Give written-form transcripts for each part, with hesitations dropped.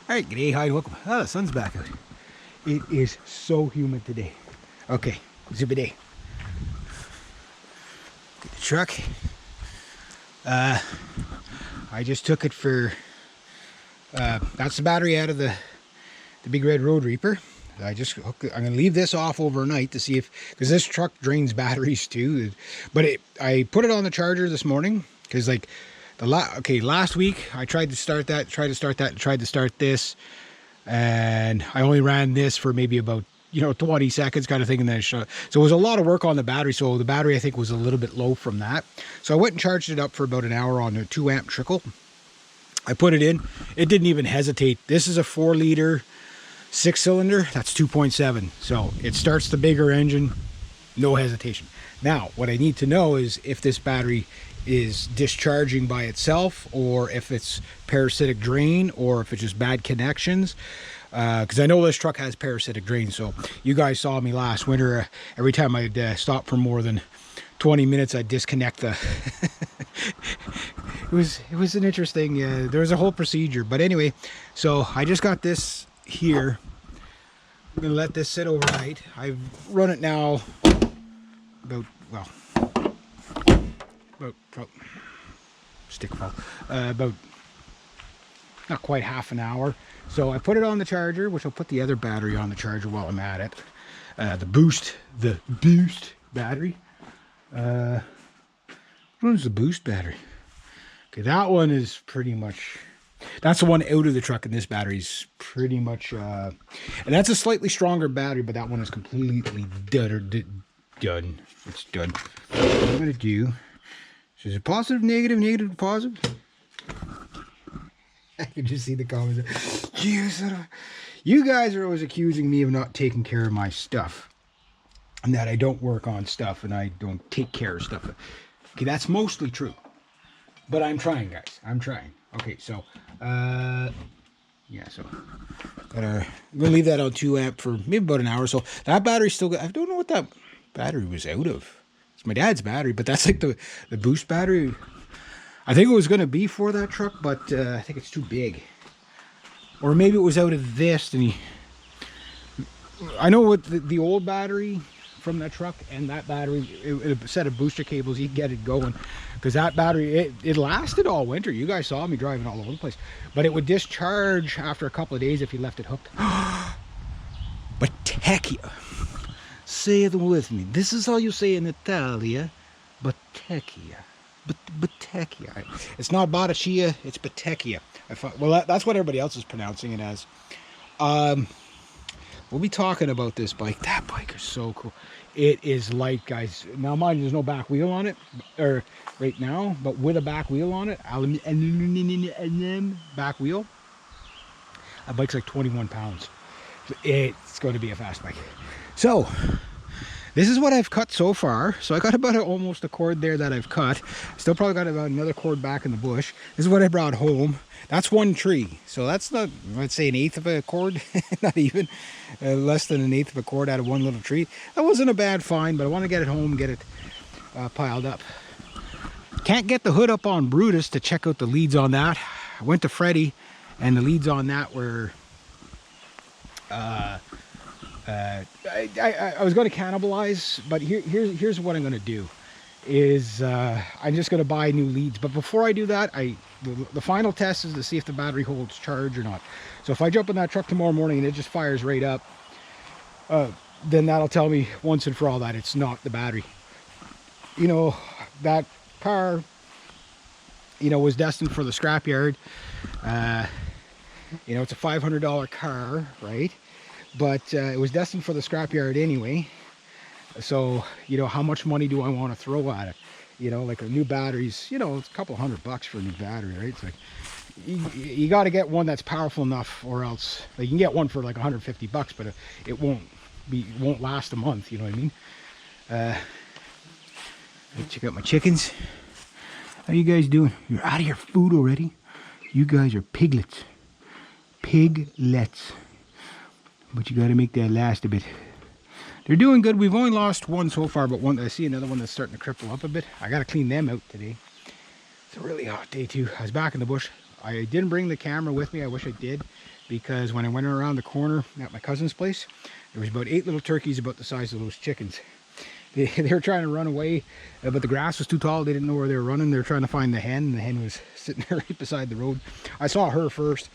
Alright, g'day, hi, welcome. Oh, the sun's back out. It is so humid today. Okay, zip a day. Get the truck. I just took it for, that's the battery out of the Big Red Road Reaper. I'm going to leave this off overnight to see if, because this truck drains batteries too. But I put it on the charger this morning because like, last week I tried to start this, and I only ran this for maybe about 20 seconds kind of thing, and then it shut. So it was a lot of work on the battery. So the battery I think was a little bit low from that. So I went and charged it up for about an hour on a 2 amp trickle. I put it in. It didn't even hesitate. This is a 4-liter 6-cylinder. That's 2.7. So it starts the bigger engine, no hesitation. Now what I need to know is if this battery is discharging by itself, or if it's parasitic drain, or if it's just bad connections, because I know this truck has parasitic drain. So you guys saw me last winter, every time I'd stop for more than 20 minutes I'd disconnect the it was an interesting, there was a whole procedure. But anyway, so I just got this here. I'm gonna let this sit overnight. I've run it now about about not quite half an hour. So I put it on the charger, which I'll put the other battery on the charger while I'm at it. The boost battery. Which one's the boost battery? Okay, that one is pretty much, that's the one out of the truck, and this battery's pretty much and that's a slightly stronger battery, but that one is completely done. It's done. What I'm gonna do, so is it positive, negative, negative, positive? I can just see the comments. You guys are always accusing me of not taking care of my stuff, and that I don't work on stuff and I don't take care of stuff. Okay, that's mostly true, but I'm trying, guys. I'm trying. Okay, so yeah, so I'm gonna leave that on 2 amp for maybe about an hour. So that battery's still good. I don't know what that battery was out of. It's my dad's battery, but that's like the boost battery. I think it was going to be for that truck, but I think it's too big. Or maybe it was out of this, and I know what the old battery from that truck and that battery, a set of booster cables, you can get it going. Because that battery, it lasted all winter. You guys saw me driving all over the place. But it would discharge after a couple of days if you left it hooked. Battecchia. Say it with me. This is how you say in Italia. Battecchia. Battecchia. It's not Botticcia, it's Battecchia. Well, that's what everybody else is pronouncing it as. We'll be talking about this bike. That bike is so cool. It is light, guys. Now, mind, there's no back wheel on it, or right now, but with a back wheel on it, aluminum back wheel. That bike's like 21 pounds. It's going to be a fast bike. So this is what I've cut so far. So I got about almost a cord there that I've cut. Still probably got about another cord back in the bush. This is what I brought home. That's one tree. So that's not, let's say, 1/8 of a cord. Not even. Less than 1/8 of a cord out of one little tree. That wasn't a bad find, but I want to get it home, get it piled up. Can't get the hood up on Brutus to check out the leads on that. I went to Freddie, and the leads on that were I was going to cannibalize, but here's what I'm going to do is I'm just going to buy new leads. But before I do that, the final test is to see if the battery holds charge or not. So if I jump in that truck tomorrow morning and it just fires right up, then that'll tell me once and for all that it's not the battery. That car, was destined for the scrapyard. It's a $500 car, right? But it was destined for the scrapyard anyway. So, how much money do I want to throw at it? Like a new battery's, it's a couple $100 for a new battery, right? It's like, you got to get one that's powerful enough, or else you can get one for like $150, but it won't last a month. You know what I mean? Check out my chickens. How you guys doing? You're out of your food already? You guys are piglets. Piglets. But you got to make that last a bit. They're doing good. We've only lost one so far, but I see another one that's starting to cripple up a bit. I got to clean them out today. It's a really hot day too. I was back in the bush I didn't bring the camera with me. I wish I did, because when I went around the corner at my cousin's place, there was about 8 little turkeys about the size of those chickens. They were trying to run away, but the grass was too tall. They didn't know where they were running. They were trying to find the hen, and the hen was sitting there right beside the road. I saw her first,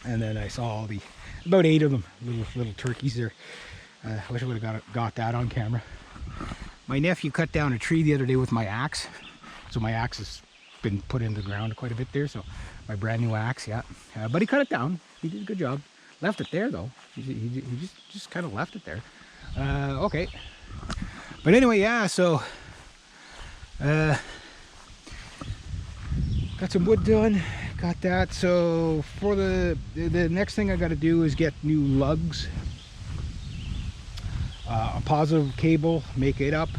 and then I saw all the, about 8 of them, little turkeys there. I wish I would have got that on camera. My nephew cut down a tree the other day with my axe. So my axe has been put into the ground quite a bit there. So my brand new axe, yeah. But he cut it down. He did a good job. Left it there though. He just kind of left it there. Okay. But anyway, yeah, so got some wood done, got that. So for the next thing I got to do is get new lugs, a positive cable, make it up,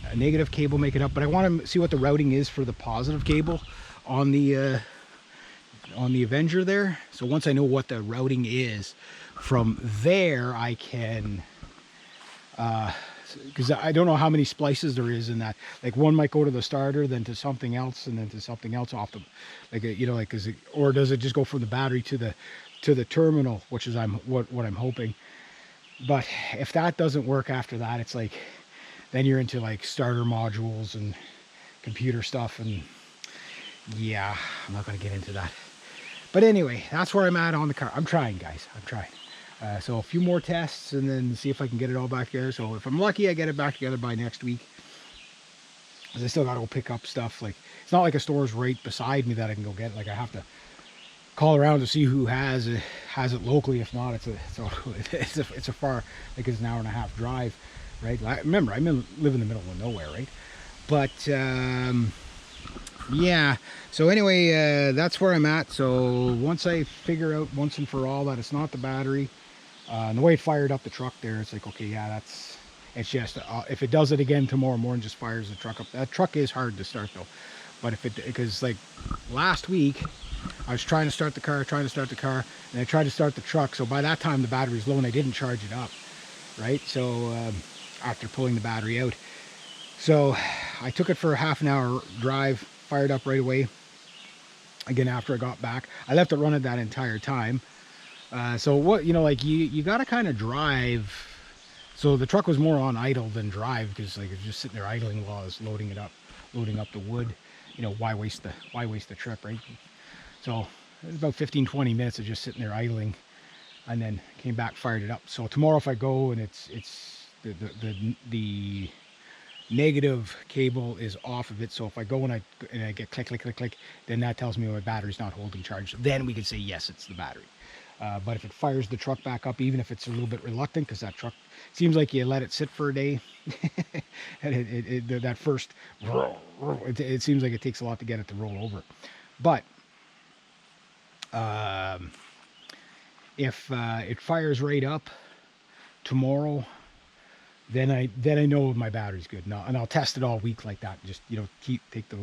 a negative cable, make it up. But I want to see what the routing is for the positive cable on the Avenger there. So once I know what the routing is, from there I can because I don't know how many splices there is in that. Like one might go to the starter, then to something else, and then to something else off the, like you know, like or does it just go from the battery to the terminal, which is what I'm hoping. But if that doesn't work after that, it's like then you're into like starter modules and computer stuff, and yeah, I'm not going to get into that. But anyway, that's where I'm at on the car. I'm trying, guys. I'm trying. So a few more tests and then see if I can get it all back together. So if I'm lucky, I get it back together by next week. Because I still got to go pick up stuff. Like, it's not like a store's right beside me that I can go get it. Like, I have to call around to see who has it locally. If not, it's a far, like it's an hour and a half drive, right? Remember, I live in the middle of nowhere, right? But yeah, so anyway, that's where I'm at. So once I figure out once and for all that it's not the battery, and the way it fired up the truck there, it's like, okay, yeah, it's just if it does it again tomorrow morning, just fires the truck up. That truck is hard to start though. But because like last week I was trying to start the car, and I tried to start the truck, so by that time the battery's low and I didn't charge it up, right? So after pulling the battery out, so I took it for a half an hour drive, fired up right away again after I got back. I left it running that entire time. So what, you know, like you got to kind of drive. So the truck was more on idle than drive, because like it was just sitting there idling while I was loading up the wood. You know, why waste the trip, right? So it was about 15-20 minutes of just sitting there idling, and then came back, fired it up. So tomorrow if I go and it's the negative cable is off of it, so if I go and I get click, then that tells me my battery's not holding charge. Then we can say yes, it's the battery. But if it fires the truck back up, even if it's a little bit reluctant, because that truck seems like you let it sit for a day, and that first, it seems like it takes a lot to get it to roll over. But if it fires right up tomorrow, then I know my battery's good. And I'll test it all week like that. Just, you know, take the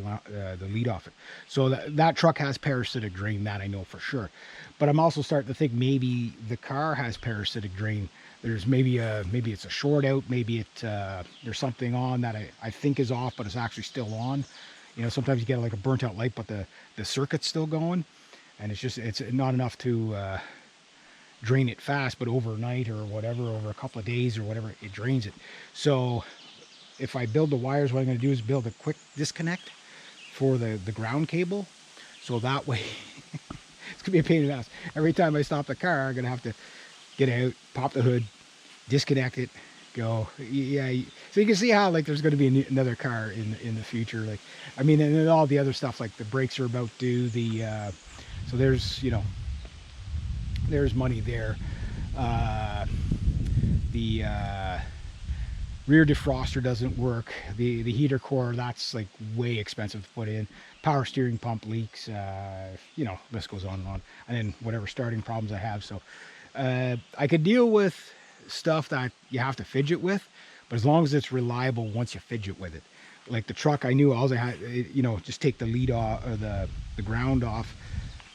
lead off it. So that truck has parasitic drain, that I know for sure. But I'm also starting to think maybe the car has parasitic drain. There's maybe it's a short out. Maybe there's something on that I think is off, but it's actually still on. You know, sometimes you get like a burnt out light, but the circuit's still going, and it's not enough to drain it fast, but overnight or whatever, over a couple of days or whatever, it drains it. So if I build the wires, what I'm going to do is build a quick disconnect for the ground cable, so that way it's gonna be a pain in the ass. Every time I stop the car, I'm gonna have to get out, pop the hood, disconnect it, go. Yeah, so you can see how like there's going to be another car in the future. Like, I mean, and all the other stuff, like the brakes are about due, so there's, you know, there's money there. The rear defroster doesn't work. The heater core, that's like way expensive to put in. Power steering pump leaks. You know, list goes on and on. And then whatever starting problems I have. So I could deal with stuff that you have to fidget with, but as long as it's reliable once you fidget with it. Like the truck, I knew all I had, you know, just take the lead off, or the ground off,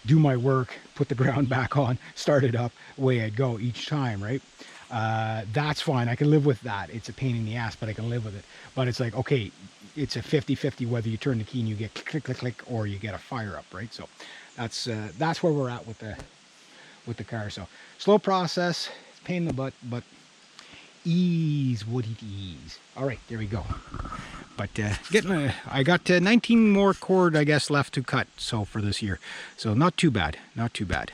do my work, put the ground back on, start it up, away I'd go each time, right? That's fine. I can live with that. It's a pain in the ass, but I can live with it. But it's like, okay, it's a 50-50 whether you turn the key and you get click, click, click, click, or you get a fire up, right? So that's where we're at with the car. So slow process, it's a pain in the butt, but ease would it ease. All right, there we go. But I got 19 more cord, I guess, left to cut so for this year. So not too bad, not too bad.